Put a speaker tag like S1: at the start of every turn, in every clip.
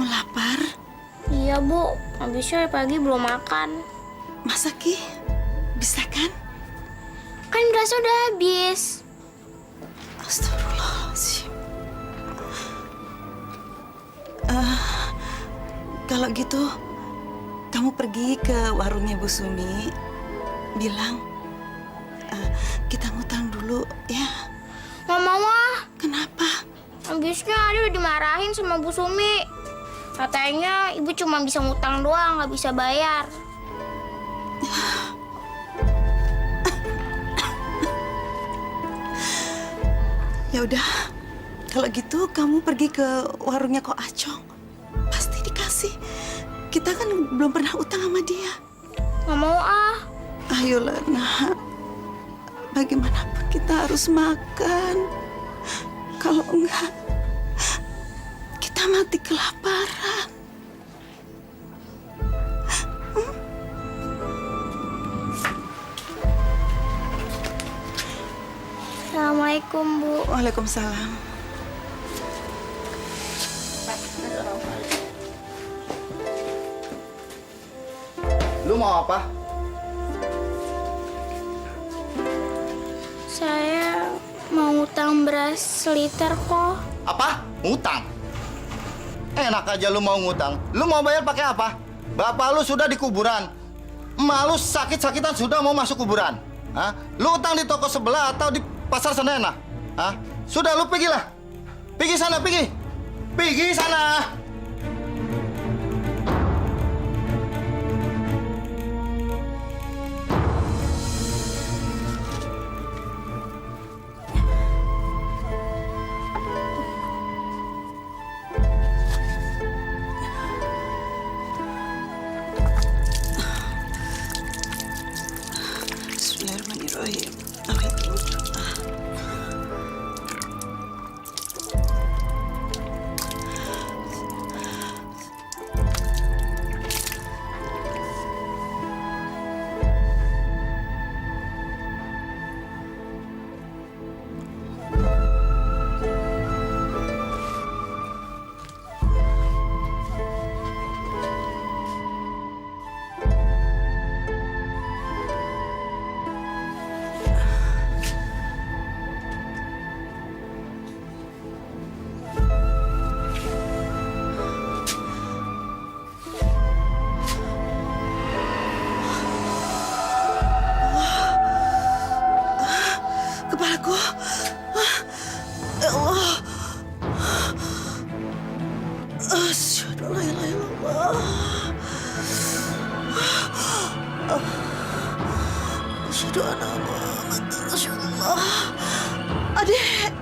S1: Kamu lapar?
S2: Iya, Bu. Habisnya pagi belum makan.
S1: Masa Ki? Bisa kan?
S2: Kan berasa udah habis.
S1: Astagfirullahaladzim. Kalau gitu, kamu pergi ke warungnya Bu Sumi. Bilang, kita ngutang dulu ya.
S2: Nggak mau ah.
S1: Kenapa?
S2: Habisnya Ade udah dimarahin sama Bu Sumi. Katanya ibu cuma bisa ngutang doang, nggak bisa bayar.
S1: Ya udah, kalau gitu kamu pergi ke warungnya Ko Acong. Pasti dikasih. Kita kan belum pernah utang sama dia.
S2: Nggak mau ah.
S1: Ayolah, nak. Bagaimanapun kita harus makan. Kalau enggak, kita mati kelaparan.
S2: Assalamualaikum, Bu.
S1: Waalaikumsalam.
S3: Lu mau apa?
S2: Saya mau ngutang beras seliter kok.
S3: Apa? Ngutang? Enak aja lu mau ngutang. Lu mau bayar pakai apa? Bapak lu sudah di kuburan. Emak lu sakit-sakitan sudah mau masuk kuburan. Hah? Lu utang di toko sebelah atau di pasar Senen? Hah? Sudah lu pergilah. Pergi sana, pergi. Pergi sana.
S1: Bismillahirrahmanirrahim. Alhamdulillah. Kepalaku. Ya Allah. Asyhadu an la ilaha illallah. Asyhadu anna Muhammadar Rasulullah. Adek.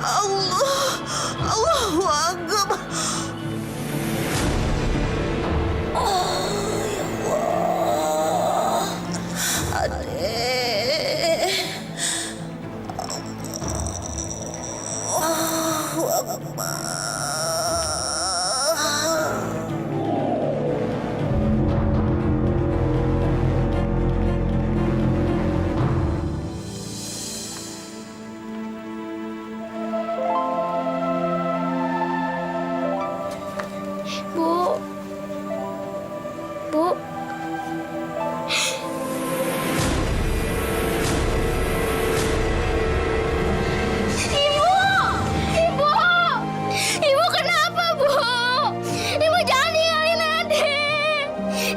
S1: Allah. Allahu Akbar.
S2: Bu. Bu. Ibu! Ibu! Ibu kenapa, Bu? Ibu jangan ninggalin Ade.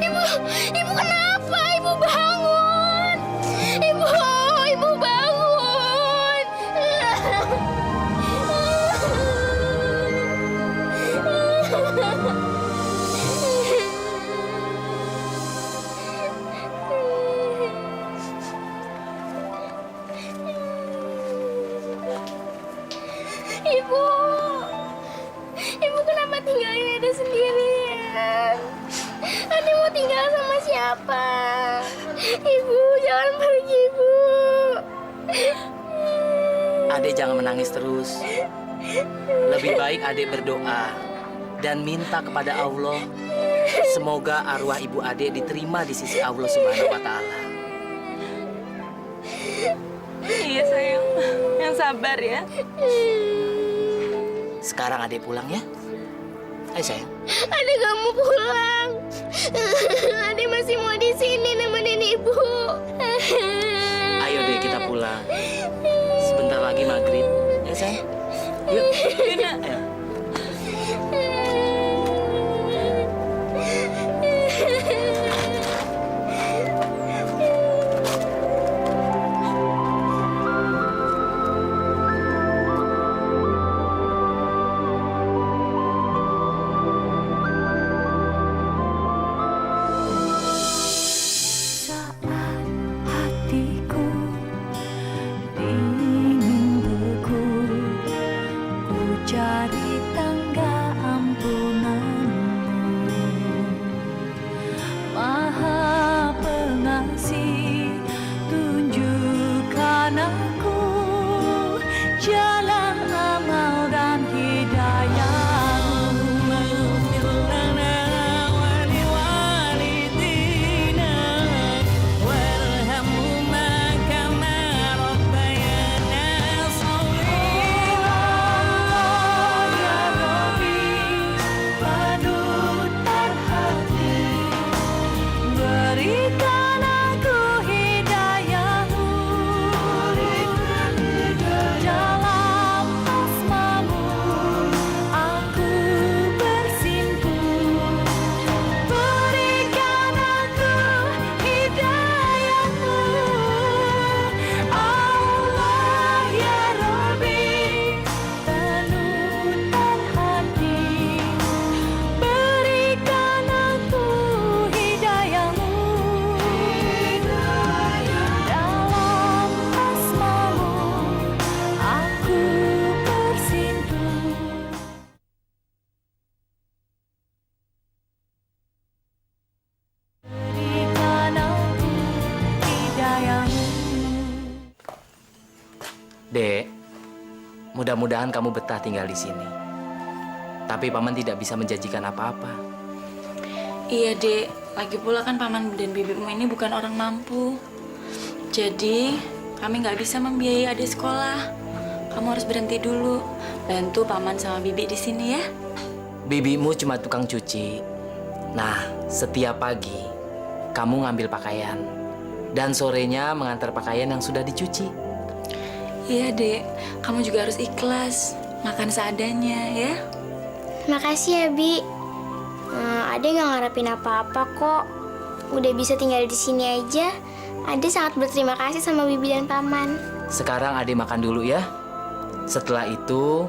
S2: Ibu kenapa? Ibu bangun. Ibu bangun. Ibu, Ibu kenapa tinggalin Ade sendirian? Ade mau tinggal sama siapa? Ibu, jangan pergi, Ibu.
S4: Adek jangan menangis terus. Lebih baik adek berdoa dan minta kepada Allah semoga arwah ibu adek diterima di sisi Allah Subhanahu wa Ta'ala.
S5: Iya sayang, yang sabar ya.
S4: Sekarang adik pulang ya. Ayo sayang.
S2: Ade gak mau pulang. Ade masih mau di sini nemenin ibu.
S4: Ayo deh kita pulang. Sebentar lagi maghrib. Ya sayang. Yuk.
S5: Yuna.
S4: Ayo.
S6: Saat hatiku ingin beku, ku cari tangga ampunanmu. Maha Pengasih, tunjukkan aku jalan amal dan hidayahmu. Berikan aku hidayahmu dalam asmamu, aku bersimpuh. Berikan aku hidayahmu, Allah ya Rabbi, panutan hati. Berikan aku hidayahmu dalam asmamu, aku bersimpuh. Berikan aku hidayahmu.
S4: Dek, mudah-mudahan kamu betah tinggal di sini. Tapi paman tidak bisa menjanjikan apa-apa.
S5: Iya dek, lagi pula kan paman dan bibimu ini bukan orang mampu. Jadi kami nggak bisa membiayai adik sekolah. Kamu harus berhenti dulu, bantu paman sama bibi di sini ya.
S4: Bibimu cuma tukang cuci. Nah, setiap pagi kamu ngambil pakaian. Dan sorenya mengantar pakaian yang sudah dicuci.
S5: Iya dek, kamu juga harus ikhlas, makan seadanya ya.
S2: Makasih ya, Bi. Ade gak ngarepin apa-apa kok. Udah bisa tinggal di sini aja. Ade sangat berterima kasih sama Bibi dan Paman.
S4: Sekarang Ade makan dulu ya. Setelah itu,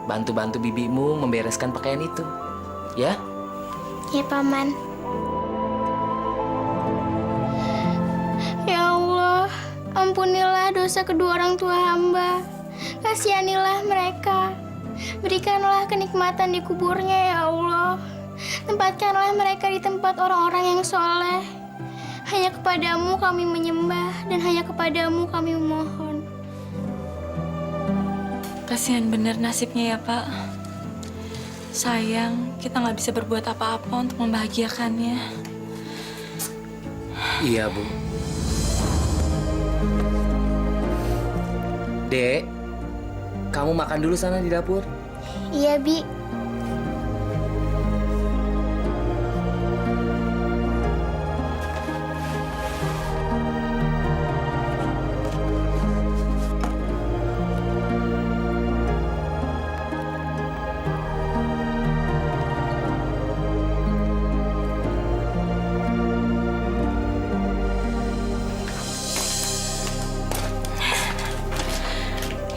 S4: bantu-bantu bibimu membereskan pakaian itu. Ya?
S2: Ya, Paman. Ya Allah, ampunilah dosa kedua orang tua hamba. Kasihanilah mereka. Berikanlah kenikmatan di kuburnya ya Allah. Tempatkanlah mereka di tempat orang-orang yang soleh. Hanya kepadamu kami menyembah dan hanya kepadamu kami memohon.
S5: Kasihan bener nasibnya ya Pak. Sayang, kita nggak bisa berbuat apa-apa untuk membahagiakannya.
S4: Iya, Bu. Dek, kamu makan dulu sana di dapur.
S2: Iya, Bi.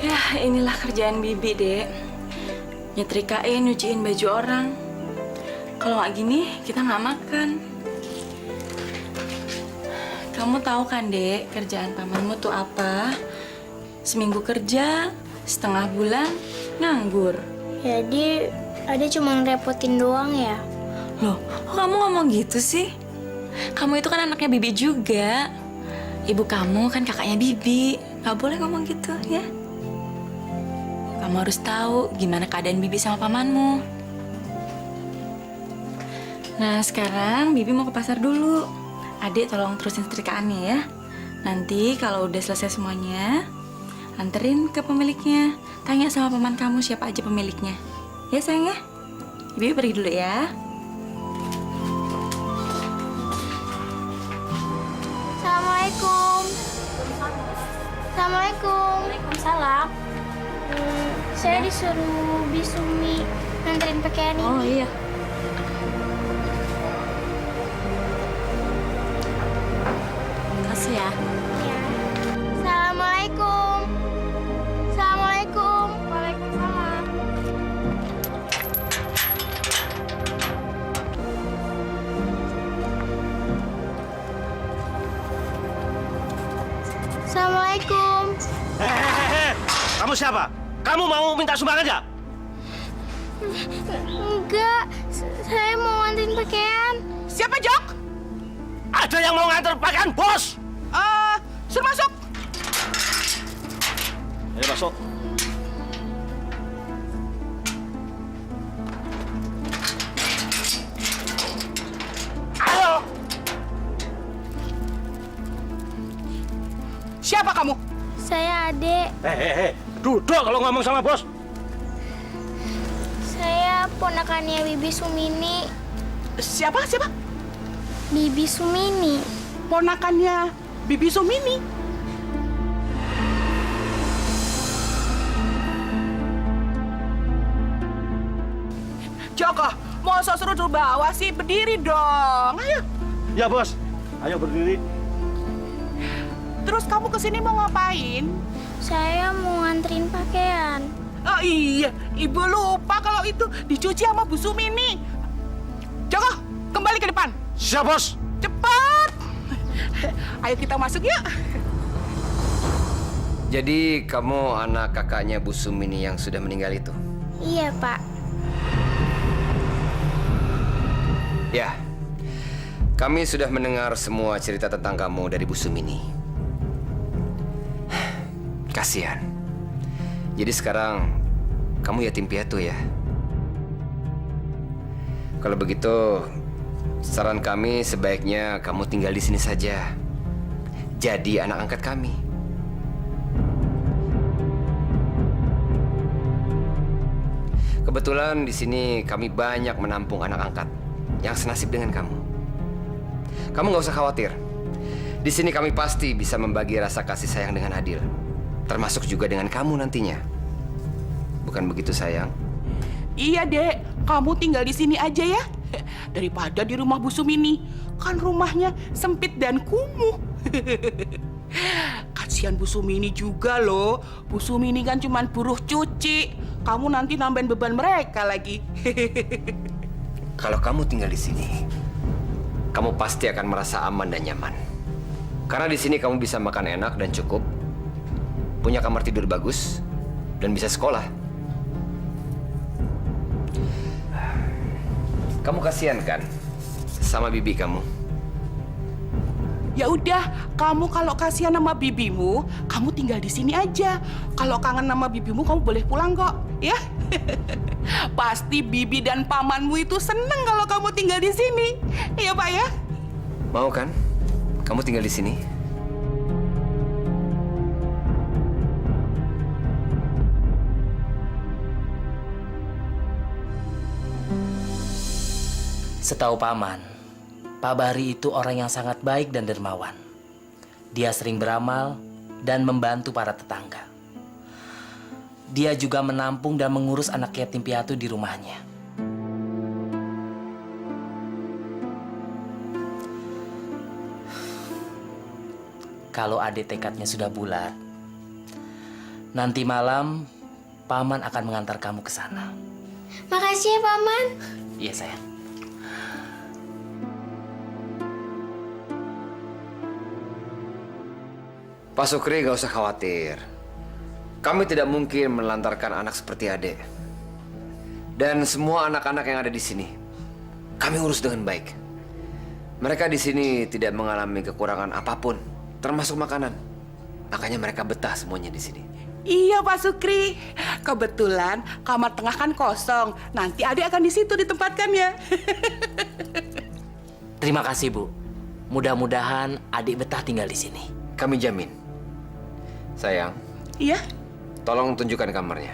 S5: Ya, inilah kerjaan Bibi, Dek. Nyetrikain, nyuciin baju orang. Kalau nggak gini, kita nggak makan. Kamu tahu kan, Dek, kerjaan pamanmu tuh apa? Seminggu kerja, setengah bulan nganggur.
S2: Jadi, Ade cuma ngerepotin doang ya?
S5: Loh, kok kamu ngomong gitu sih? Kamu itu kan anaknya Bibi juga. Ibu kamu kan kakaknya Bibi. Gak boleh ngomong gitu, ya? Kamu harus tahu gimana keadaan Bibi sama pamanmu. Nah, sekarang Bibi mau ke pasar dulu. Adik tolong terusin setrikaannya ya. Nanti kalau udah selesai semuanya, anterin ke pemiliknya. Tanya sama paman kamu siapa aja pemiliknya. Ya sayang ya? Bibi pergi dulu ya.
S2: Assalamualaikum. Assalamualaikum.
S5: Waalaikumsalam.
S2: Saya disuruh Bisumi nganterin pakaian ini.
S5: Oh iya. Kasih ya.
S2: Ya. Assalamualaikum. Assalamualaikum. Waalaikumsalam. Assalamualaikum.
S7: Hehehe, kamu siapa? Kamu mau minta sumbangan nggak?
S2: Enggak, saya mau nganterin pakaian.
S1: Siapa, Jok?
S7: Ada yang mau nganter pakaian, bos?
S1: Suruh masuk.
S7: Ayo masuk. Ayo.
S1: Siapa kamu?
S2: Saya Ade.
S7: Hehehe, duduk kalau ngomong sama bos.
S2: Saya ponakannya Bibi Sumini.
S1: Siapa?
S2: Bibi Sumini.
S1: Ponakannya Bibi Sumini. Joko, mau suruh dulu bawa sih? Berdiri dong. Ayo.
S7: Ya bos, ayo berdiri.
S1: Terus kamu kesini mau ngapain?
S2: Saya mau nganterin pakaian.
S1: Oh iya, ibu lupa kalau itu dicuci sama Bu Sumini. Joko, kembali ke depan.
S7: Siap bos.
S1: Cepat. Ayo kita masuk yuk.
S8: Jadi kamu anak kakaknya Bu Sumini yang sudah meninggal itu?
S2: Iya, Pak.
S8: Ya, kami sudah mendengar semua cerita tentang kamu dari Bu Sumini. Kasihan. Jadi sekarang kamu yatim piatu ya? Kalau begitu, saran kami sebaiknya kamu tinggal di sini saja. Jadi anak angkat kami. Kebetulan di sini kami banyak menampung anak angkat yang senasib dengan kamu. Kamu nggak usah khawatir. Di sini kami pasti bisa membagi rasa kasih sayang dengan adil, termasuk juga dengan kamu nantinya. Bukan begitu, sayang?
S9: Iya, Dek. Kamu tinggal di sini aja ya. Daripada di rumah Bu Sumini. Kan rumahnya sempit dan kumuh. Kasihan Bu Sumini juga loh. Bu Sumini kan cuma buruh cuci. Kamu nanti nambahin beban mereka lagi.
S8: Kalau kamu tinggal di sini, kamu pasti akan merasa aman dan nyaman. Karena di sini kamu bisa makan enak dan cukup, punya kamar tidur bagus, dan bisa sekolah. Kamu kasihan kan sama bibi kamu?
S9: Ya udah, kamu kalau kasihan sama bibimu, kamu tinggal di sini aja. Kalau kangen sama bibimu, kamu boleh pulang kok, ya. Pasti bibi dan pamanmu itu seneng kalau kamu tinggal di sini. Iya, Pak ya?
S8: Mau kan? Kamu tinggal di sini?
S4: Setahu Paman, Pak Bahri itu orang yang sangat baik dan dermawan. Dia sering beramal dan membantu para tetangga. Dia juga menampung dan mengurus anak yatim piatu di rumahnya. Kalau adik tekadnya sudah bulat, nanti malam Paman akan mengantar kamu ke sana.
S2: Makasih ya, Paman.
S4: Iya, sayang.
S8: Pak Sukri gak usah khawatir. Kami tidak mungkin melantarkan anak seperti Ade. Dan semua anak-anak yang ada di sini, kami urus dengan baik. Mereka di sini tidak mengalami kekurangan apapun, termasuk makanan. Makanya mereka betah semuanya di sini.
S9: Iya, Pak Sukri. Kebetulan kamar tengah kan kosong. Nanti adik akan di situ ditempatkan ya.
S4: Terima kasih, Bu. Mudah-mudahan adik betah tinggal di sini.
S8: Kami jamin. Sayang,
S9: Iya?
S8: Tolong tunjukkan kamarnya.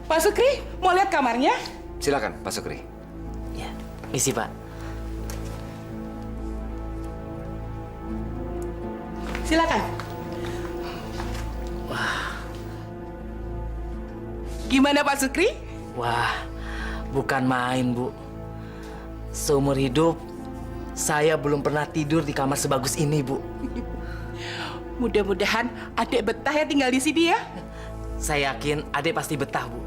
S9: Pak Sukri, mau lihat kamarnya?
S8: Silakan, Pak Sukri.
S4: Ya, misi Pak.
S9: Silakan. Gimana Pak Sukri?
S4: Wah, bukan main, Bu. Seumur hidup, saya belum pernah tidur di kamar sebagus ini, Bu.
S9: Mudah-mudahan adik betah ya tinggal di sini ya.
S4: Saya yakin adik pasti betah, Bu.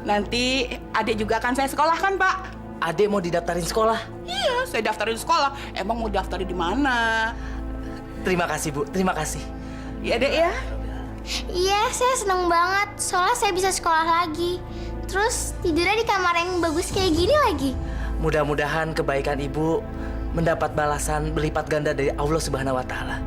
S9: Nanti adik juga akan saya sekolahkan, Pak.
S4: Adik mau didaftarin sekolah?
S9: Iya, saya daftarin sekolah. Emang mau daftarin di mana?
S4: Terima kasih, Bu. Terima kasih.
S9: Iya, Dek ya.
S2: Iya, saya seneng banget. Soalnya saya bisa sekolah lagi. Terus tidurnya di kamar yang bagus kayak gini lagi.
S4: Mudah-mudahan kebaikan Ibu mendapat balasan berlipat ganda dari Allah Subhanahu wa Ta'ala.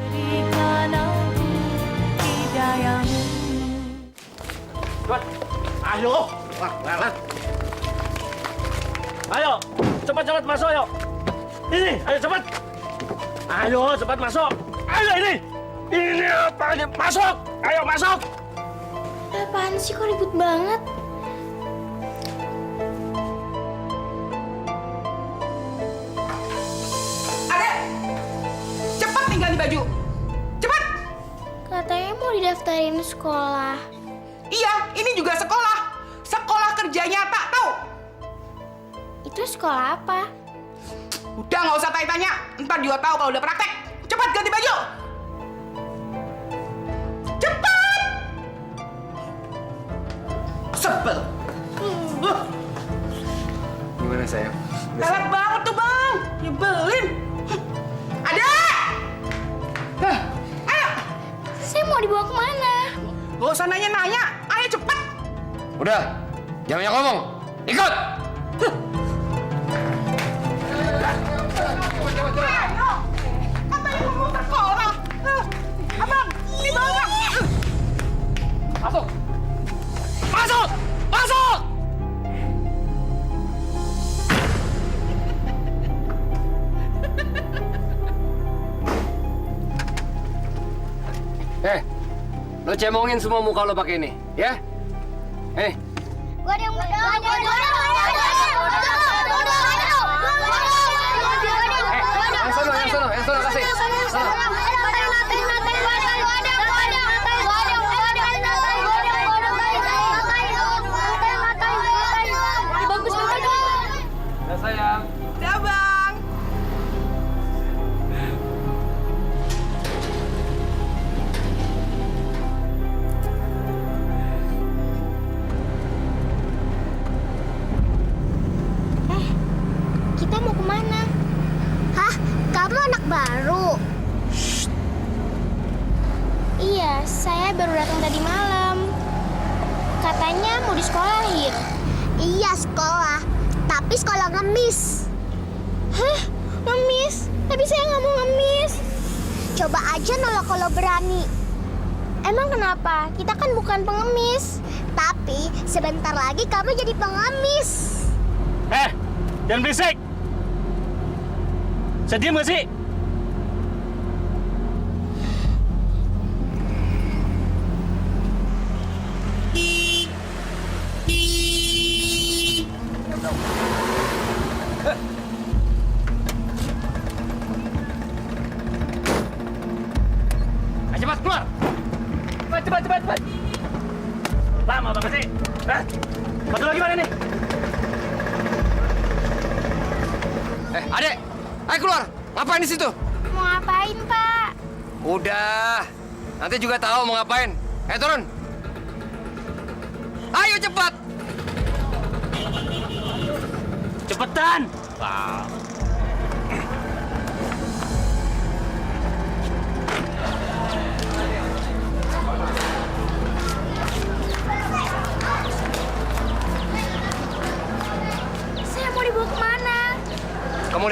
S6: Berikan aku hidayahmu.
S7: Cepat. Ayo. Ayo, cepat masuk ayo. Ini, ayo cepat. Ayo, cepat masuk. Ayo ini. Ini apa ini? Masuk. Ayo masuk.
S2: Apaan sih kok ribut banget?
S9: Adek, cepat tinggal di baju. Cepat.
S2: Katanya mau didaftarin sekolah.
S9: Iya, ini juga sekolah. Sekolah kerja nyata, tahu?
S2: Itu sekolah apa?
S9: Udah nggak usah tanya-tanya. Ntar juga tahu kalau udah praktek. Cepat ganti baju. Cepat. Sebel.
S8: Gimana sayang?
S9: Galak banget tuh bang. Nyebelin. Adek. Ayo.
S2: Saya mau dibawa kemana?
S9: Gak usah nanya-nanya. Ayo cepet.
S8: Udah, jangan banyak ngomong. Ikut!
S9: Ayo. Katanya mau sekolah. Abang, dibawa.
S8: Masuk! Masuk! Masuk! Lo cemongin semua muka lo pakai ini, ya?
S2: Gua ada yang
S8: Yang sono kasih. Sono. Ya sayang.
S9: Ya bang.
S2: Kita mau kemana? Hah? Kamu anak baru? Iya, saya baru datang tadi malam. Katanya mau disekolahin. Iya, sekolah. Tapi sekolah ngemis. Hah? Ngemis? Tapi saya nggak mau ngemis. Coba aja nolak kalau berani. Emang kenapa? Kita kan bukan pengemis. Tapi sebentar lagi kamu jadi pengemis.
S7: Jangan berisik. Saya diem gak sih? Cepat keluar. Cepat. Lama banget sih. Satu lagi mana nih?
S8: Adek, ayo keluar. Ngapain di situ?
S2: Mau ngapain, Pak?
S8: Udah, nanti juga tahu mau ngapain. Turun. Ayo cepat.
S7: Cepetan. Wow.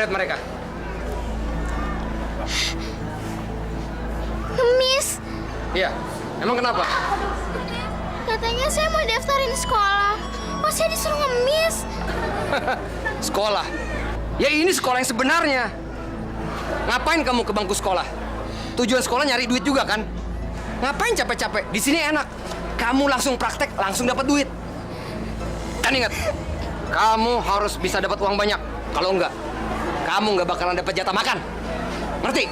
S8: lihat mereka.
S2: Ngemis.
S8: Iya, emang kenapa?
S2: Katanya saya mau daftarin sekolah. Kok saya disuruh ngemis?
S8: Sekolah? Ya ini sekolah yang sebenarnya. Ngapain kamu ke bangku sekolah? Tujuan sekolah nyari duit juga kan? Ngapain capek-capek? Di sini enak. Kamu langsung praktek, langsung dapat duit. Dan ingat, kamu harus bisa dapat uang banyak. Kalau enggak, kamu nggak bakalan dapat jatah makan. Ngerti?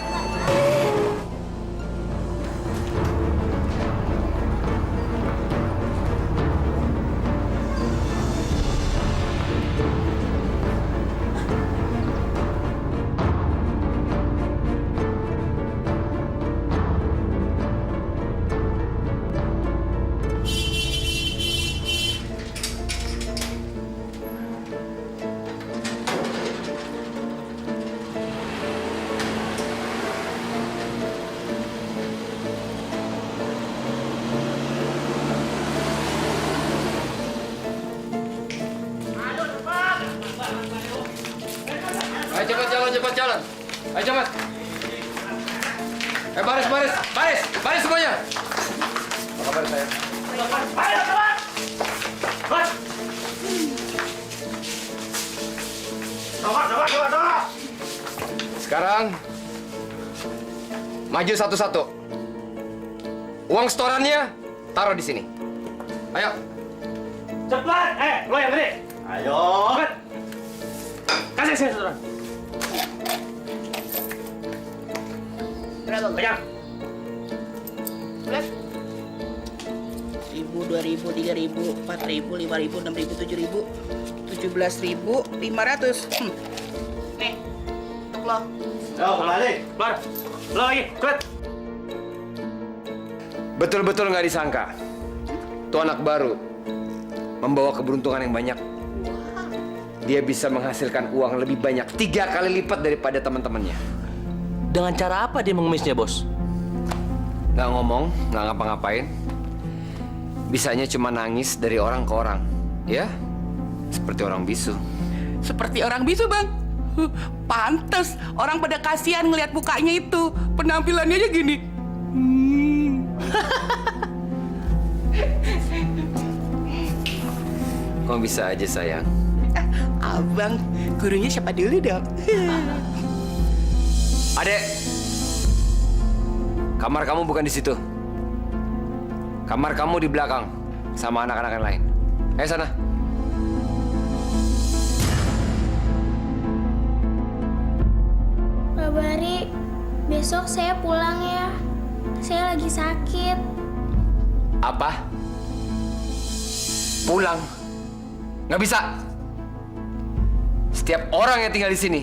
S8: Ayo cepat jalan. Ayo cepat. Baris semuanya. Apa kabar saya?
S7: Ayo, cepat! Bos! Tunggu!
S8: Sekarang maju satu-satu. Uang setorannya taruh di sini. Ayo.
S7: Cepat! Lo yang gede! Ayo! Cepat! Kasih saya setoran.
S9: Berapa?
S7: Pegang.
S9: 1.000, 2.000, 3.000, 4.000, 5.000, 6.000, 7.000, 17.500. Nih, untuk lo.
S7: Ayo, kembali. Keluar. Lo lagi, cepat.
S8: Betul-betul nggak disangka. Tuh anak baru membawa keberuntungan yang banyak. Dia bisa menghasilkan uang lebih banyak 3 kali lipat daripada teman-temannya.
S4: Dengan cara apa dia mengemisnya, Bos?
S8: Nggak ngomong, nggak ngapa-ngapain. Bisanya cuma nangis dari orang ke orang. Ya, seperti orang bisu.
S9: Seperti orang bisu, Bang. Pantes orang pada kasihan ngelihat mukanya itu. Penampilannya aja gini.
S8: Kok bisa aja sayang?
S9: Abang, gurunya siapa dulu dong?
S8: Adek, kamar kamu bukan di situ. Kamar kamu di belakang sama anak-anak yang lain. Ayo sana.
S2: Pak Bari, besok saya pulang ya. Saya lagi sakit.
S8: Apa? Pulang? Nggak bisa. Setiap orang yang tinggal di sini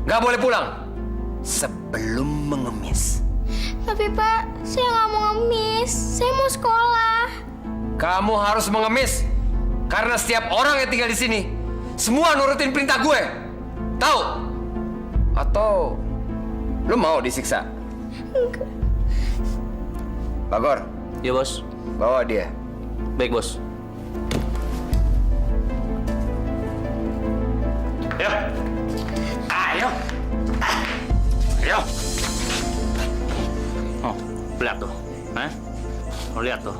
S8: nggak boleh pulang sebelum mengemis.
S2: Tapi Pak, saya nggak mau ngemis. Saya mau sekolah.
S8: Kamu harus mengemis karena setiap orang yang tinggal di sini semua nurutin perintah gue. Tahu? Atau lu mau disiksa?
S2: Enggak.
S8: Bagor,
S4: Ya, Bos.
S8: bawa dia.
S4: Baik, Bos.
S7: Ayo! Ayo! Oh, lihat tuh. Lo lihat tuh.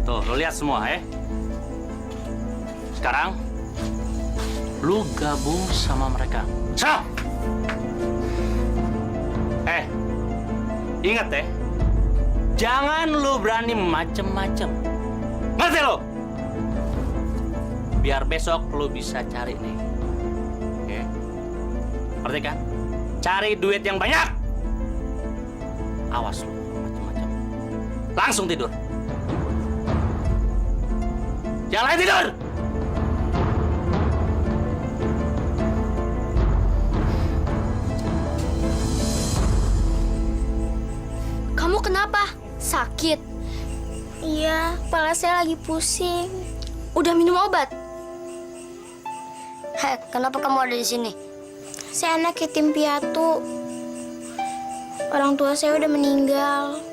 S7: Tuh, lo lihat semua, Sekarang, lu gabung sama mereka. So! Ingat jangan lu berani macem-macem. Ngerti lo? Biar besok lu bisa cari nih. Oke? Ngerti kan? Cari duit yang banyak. Awas lu macem-macem. Langsung tidur. Jangan lagi tidur!
S2: Kamu kenapa? Sakit? Iya, kepala saya lagi pusing. Udah minum obat? Kenapa kamu ada di sini? Saya anak yatim piatu. Orang tua saya udah meninggal.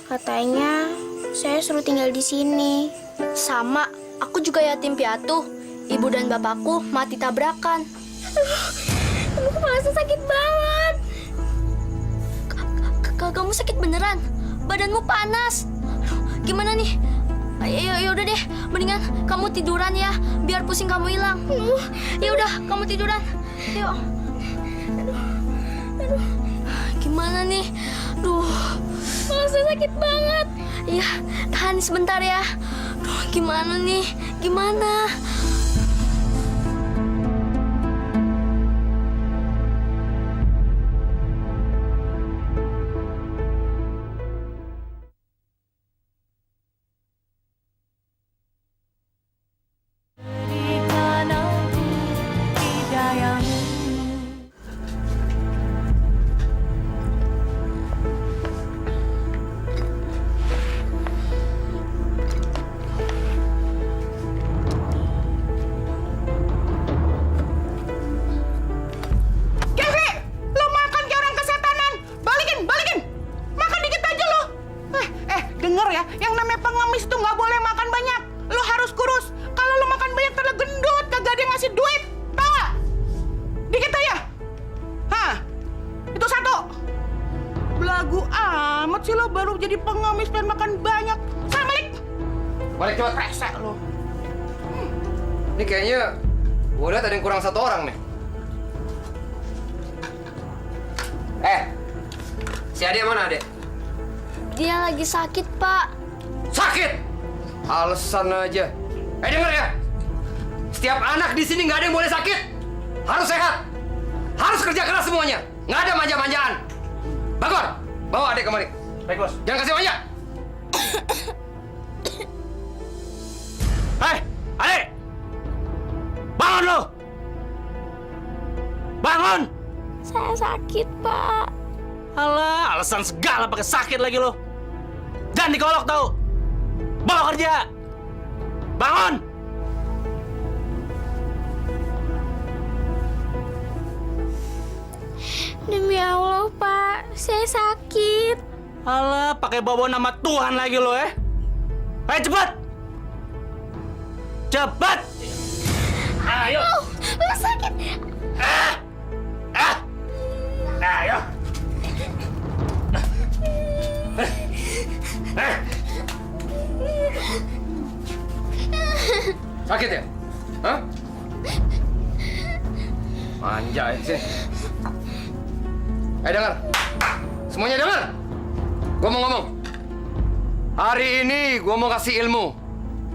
S2: Katanya saya suruh tinggal di sini. Sama, aku juga yatim piatu. Ibu dan bapakku mati tabrakan. Aduh, kepala saya sakit banget. Kamu sakit beneran? Badanmu panas. Aduh, gimana nih? Ya udah deh, mendingan kamu tiduran ya, biar pusing kamu hilang. Ya udah, kamu tiduran. Yuk. Aduh. Gimana nih? Duh, kepala saya sakit banget. Iya, tahan sebentar ya. Duh, gimana nih? Gimana?
S6: Berikan aku hidayamu.
S9: Kevi, lo makan kayak orang kesetanan. Balikin. Makan dikit aja lo. Denger ya, yang namanya pengemis tuh nggak boleh makan banyak. Lo harus kurus. Kalau lo makan banyak terlalu gendut, kagak ada yang ngasih duit. Tahu nggak? Dikit aja. Hah? Itu satu. Belagu amat sih lo, baru jadi pengemis pengen makan banyak. Sana balik.
S8: Balik cepat.
S9: Resek lo.
S8: Ini kayaknya gue lihat ada yang kurang satu orang nih. Si Ade mana, Ade?
S2: Dia lagi sakit, Pak.
S8: Sakit? Alasan aja. Denger ya. Setiap anak di sini nggak ada yang boleh sakit. Harus sehat. Harus kerja keras semuanya. Nggak ada manja-manjaan. Bagor, bawa Ade kemari.
S7: Baik, Bos.
S8: Jangan kasih banyak.
S7: Hei, Ade! Bangun lo! Bangun!
S2: Saya sakit, Pak.
S7: Alah, alasan segala pakai sakit lagi lo. Jangan dikolok tau. Bawa kerja. Bangun!
S2: Demi Allah, Pak. Saya sakit.
S7: Alah, pakai bawa nama Tuhan lagi lo ya. Ayo cepat! Cepat! Ayo!
S2: Sakit.
S7: Ayo!
S8: Sakit ya? Hah? Manja ya, sini. Dengar. Semuanya dengar. Gue mau ngomong. Hari ini gue mau kasih ilmu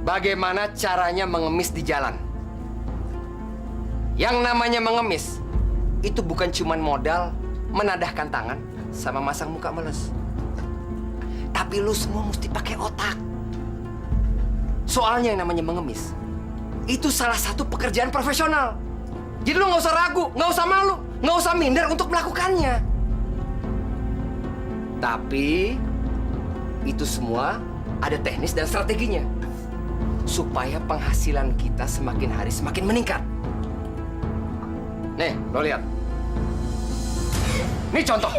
S8: bagaimana caranya mengemis di jalan. Yang namanya mengemis itu bukan cuman modal menadahkan tangan sama masang muka meles. Tapi lu semua mesti pakai otak. Soalnya yang namanya mengemis itu salah satu pekerjaan profesional. Jadi lu nggak usah ragu, nggak usah malu, nggak usah minder untuk melakukannya. Tapi itu semua ada teknis dan strateginya supaya penghasilan kita semakin hari semakin meningkat. Nih, lo lihat. Ini contoh.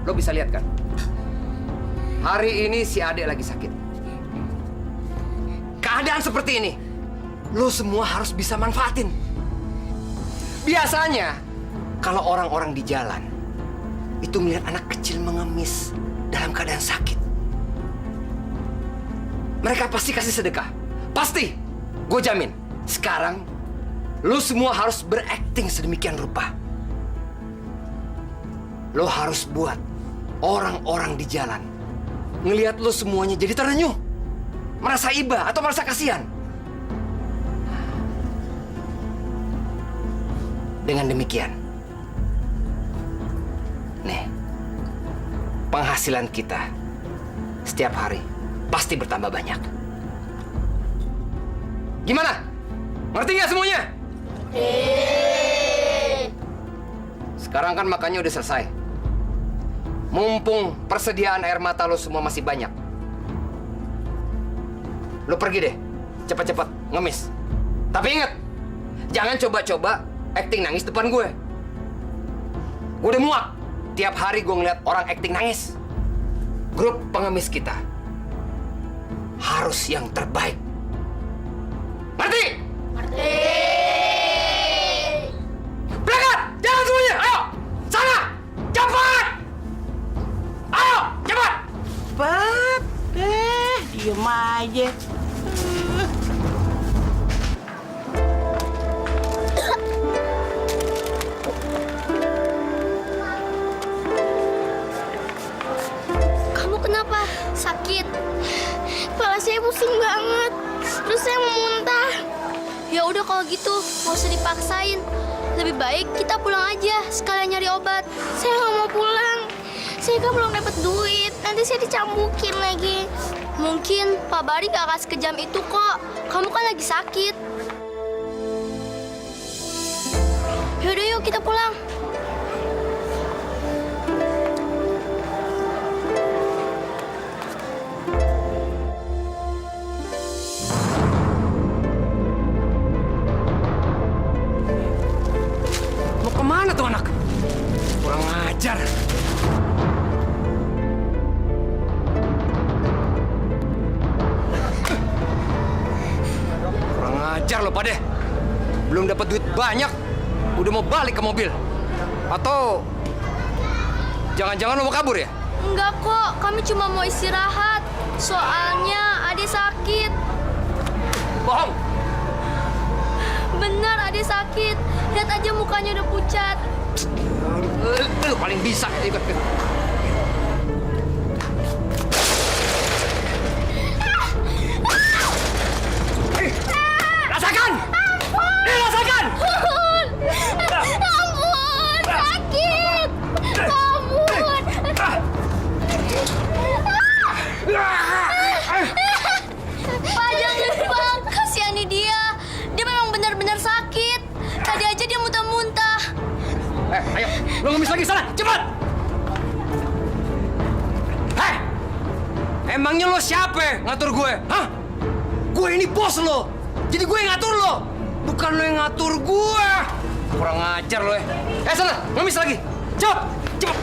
S8: Lo bisa lihat kan? Hari ini si Ade lagi sakit. Keadaan seperti ini, lo semua harus bisa manfaatin. Biasanya, kalau orang-orang di jalan itu melihat anak kecil mengemis dalam keadaan sakit, mereka pasti kasih sedekah. Pasti. Gue jamin. Sekarang, lo semua harus berakting sedemikian rupa. Lo harus buat orang-orang di jalan ngelihat lo semuanya jadi terenyuh, merasa iba atau merasa kasihan. Dengan demikian, nih, penghasilan kita setiap hari pasti bertambah banyak. Gimana? Ngerti nggak semuanya? Sekarang kan makannya udah selesai. Mumpung persediaan air mata lo semua masih banyak, lo pergi deh, cepat-cepat ngemis. Tapi ingat, jangan coba-coba acting nangis depan gue. Gue udah muak tiap hari gue ngeliat orang acting nangis. Grup pengemis kita harus yang terbaik. Ngerti? Ngerti.
S9: aja.
S2: Kamu kenapa? Sakit? Kepala saya pusing banget. Terus saya mau muntah. Ya udah kalau gitu, nggak usah dipaksain. Lebih baik kita pulang aja, sekalian nyari obat. Saya nggak mau pulang. Saya kan belum dapat duit. Nanti saya dicambukin lagi. Mungkin Pak Bari gak akan sekejam itu kok. Kamu kan lagi sakit. Yaudah yuk kita pulang.
S8: Mau kemana tuh anak? Kurang ajar. Kurang ajar lo, Pade. Belum dapat duit banyak, udah mau balik ke mobil. Atau jangan-jangan lo mau kabur ya?
S2: Enggak kok, kami cuma mau istirahat. Soalnya adik sakit.
S8: Bohong.
S2: Benar adik sakit. Lihat aja mukanya udah pucat.
S8: Lu paling bisa ikut. Rasakan! Rasakan!
S2: Ampun! Ampun! Sakit! Ampun! Pak, jangan Pak. Kasihani dia. Dia memang benar-benar sakit. Tadi aja dia muntah-muntah.
S8: Ayo, lo ngemis lagi sana, cepat! Hei! Emangnya lo siapa ngatur gue? Hah? Gue ini bos lo. Jadi gue yang ngatur lo. Bukan lo yang ngatur gue. Kurang ajar lo ya. Sana, ngemis lagi. Cepet! Cepet!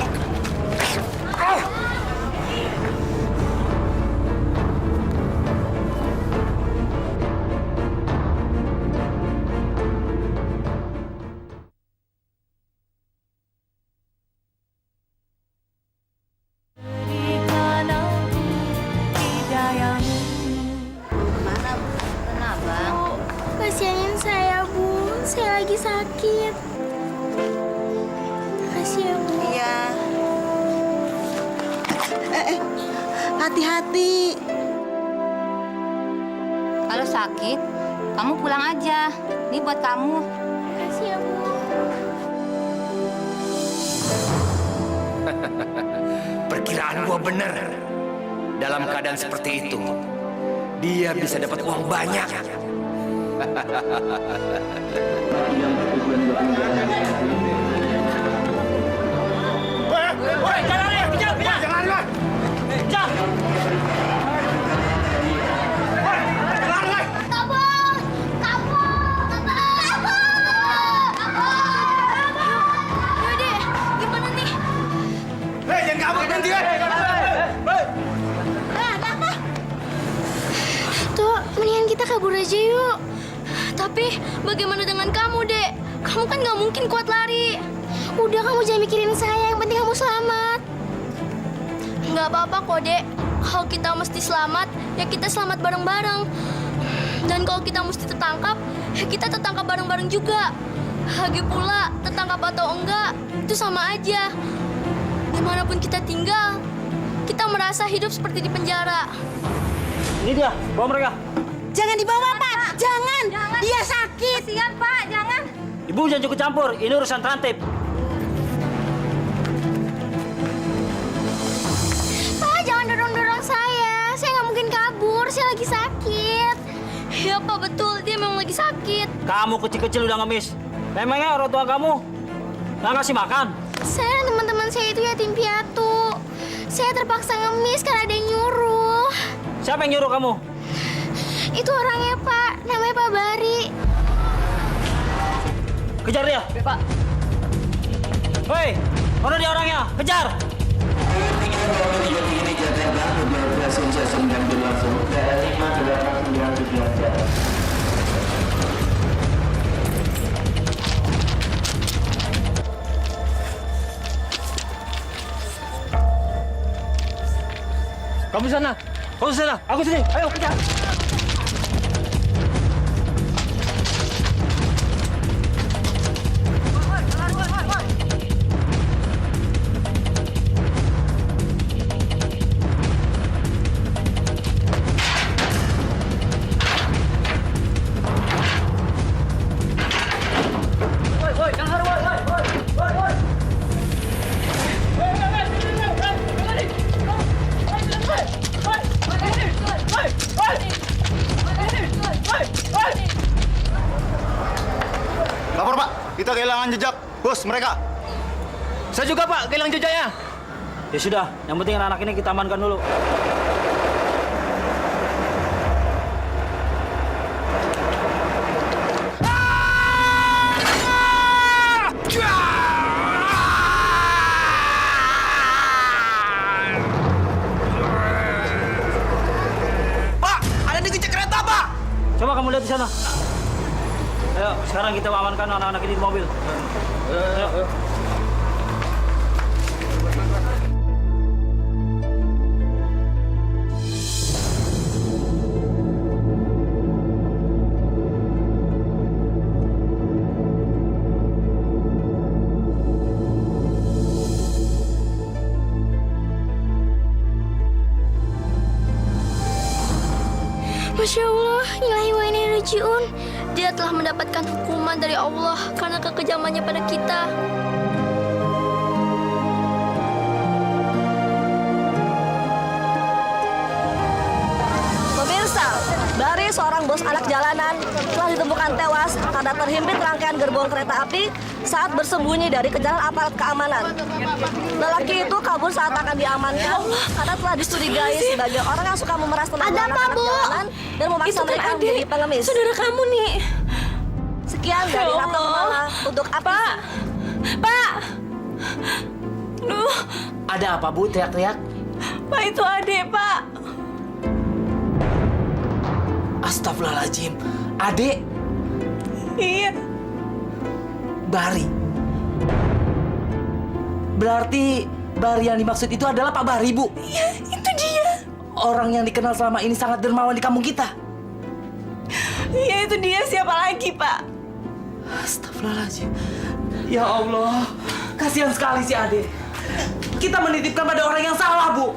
S6: Berikan aku hidayamu.
S2: Kasihanin saya, Bu. Saya lagi sakit. Makasih ya, Bu.
S1: Iya. Hati-hati.
S10: Kalau sakit, kamu pulang aja. Ini buat kamu.
S2: Makasih ya, Bu.
S8: Perkiraan gua bener. Dalam keadaan seperti itu, dia bisa dapat uang banyak.
S7: Woi, jangan lari! Kejar, kejar! Jangan lari! Kejar!
S2: Kabur! Kabur! Yaudah, gimana nih?
S3: Hei, jangan kabur berhenti,
S2: Tuh, mendingan kita kabur aja yuk. Tapi bagaimana dengan kamu, Dek? Kamu kan nggak mungkin kuat lari. Udah, kamu jangan mikirin saya. Yang penting kamu selamat. Nggak apa-apa kok, Dek. Kalau kita mesti selamat, ya kita selamat bareng-bareng. Dan kalau kita mesti tertangkap, ya kita tertangkap bareng-bareng juga. Lagi pula, tertangkap atau enggak, itu sama aja. Dimanapun kita tinggal, kita merasa hidup seperti di penjara.
S7: Ini dia, bawa mereka.
S1: Jangan dibawa, Pak. Jangan. Dia sakit.
S10: Kasihan, Pak. Jangan.
S7: Ibu jangan ikut campur, ini urusan terantip.
S2: Pak, jangan dorong-dorong saya. Saya nggak mungkin kabur, saya lagi sakit. Ya, Pak, betul. Dia memang lagi sakit.
S7: Kamu kecil-kecil udah ngemis. Memangnya orang tua kamu nggak ngasih makan?
S2: Saya dan teman-teman saya itu yatim piatu. Saya terpaksa ngemis karena ada yang nyuruh.
S7: Siapa yang nyuruh kamu?
S2: Itu orangnya, Pak. Namanya Pak Bari.
S7: Kejar dia. Pak. Hei, mana dia orangnya? Kejar. Kamu di sana. Kamu di sana. Aku sini. Ayo, kejar.
S3: urus mereka.
S7: Saya juga, Pak, kehilangan jejaknya. Ya sudah, yang penting anak ini kita amankan dulu.
S3: Pak, ada dikejar kereta, Pak.
S7: Coba kamu lihat di sana. Ayo, sekarang kita amankan anak-anak ini di mobil. Ayo.
S2: Masya Allah, ilahi wa inna ilaihi raji'un. Dia telah mendapatkan hukuman dari Allah karena kekejamannya pada kita.
S11: Pemirsa, Bari, seorang bos anak jalanan, telah ditemukan tewas karena terhimpit rangkaian gerbong kereta api saat bersembunyi dari kejaran aparat keamanan. Lelaki itu kabur saat akan diamankan karena telah dicurigai sebagai orang yang suka memeras tenaga anak-anak jalanan dan memaksa mereka menjadi pengemis.
S5: Saudara kamu nih.
S11: Sekian dari Ratu Kemala untuk
S5: Pak! Pak! Duh,
S4: Ada apa, Bu? Teriak-teriak.
S5: Pak, itu Ade, Pak.
S4: Astagfirullahaladzim. Adek,
S5: Iya.
S4: Bari. Berarti Bari yang dimaksud itu adalah Pak Bari, Bu.
S5: Iya, itu dia.
S4: Orang yang dikenal selama ini sangat dermawan di kampung kita.
S5: Iya, itu dia. Siapa lagi, Pak?
S4: Astagfirullahaladzim. Ya Allah, kasihan sekali si Ade. Kita menitipkan pada orang yang salah, Bu.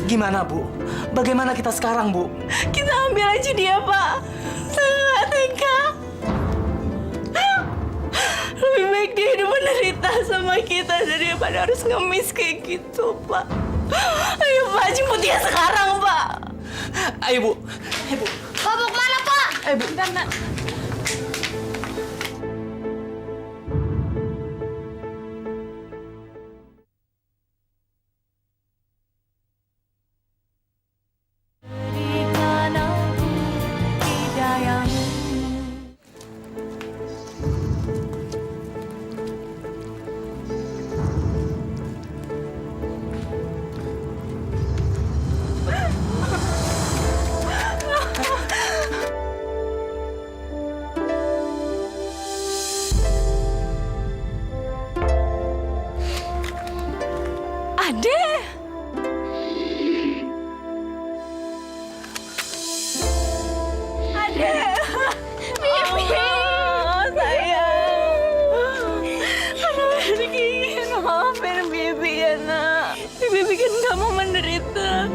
S4: Gimana, Bu? Bagaimana kita sekarang, Bu?
S5: Kita ambil aja dia, Pak. Saya nggak tega. Lebih baik dia hidup menderita sama kita daripada harus ngemis kayak gitu, Pak. Ayo, Pak, jemput dia sekarang, Pak.
S4: Ayo, Bu. Ayo, Bu.
S2: Pak, mau kemana, Pak?
S4: Ayo, Bu.
S5: Bentar, Nak.
S6: Berikan aku hidayahmu.
S5: Ade. Ade. Bibi. Oh, sayang. Aduh, Rizky. Maafin Bibi ya, Nak. Bibi bikin kamu menderita.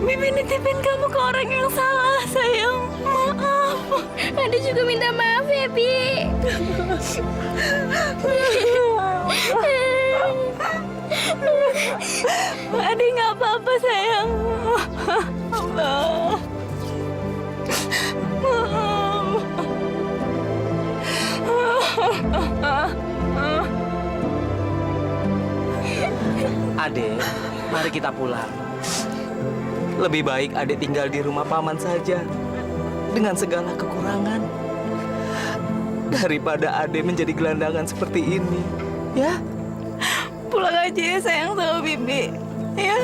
S5: Bibi nitipin kamu ke orang yang salah, sayang. Maaf.
S2: Ade juga minta maaf ya, Bi.
S5: Ade nggak apa-apa, sayang. Allah.
S4: Ade, mari kita pulang. Lebih baik Ade tinggal di rumah paman saja dengan segala kekurangan daripada Ade menjadi gelandangan seperti ini. Ya?
S5: Pulang aja ya, sayang, sama Bibi. Ya?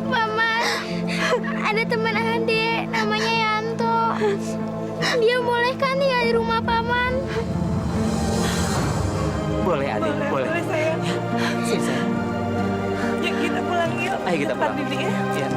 S2: Mama, ada teman Ade, namanya Yanto. Dia boleh kan tinggal di rumah paman?
S4: Boleh, Ade, boleh.
S5: Boleh, sayang.
S4: Sini, sayang.
S5: Yuk, kita pulang yuk.
S4: Ayo kita
S5: Tempat
S4: pulang.
S5: Bibi ya.
S4: Ya.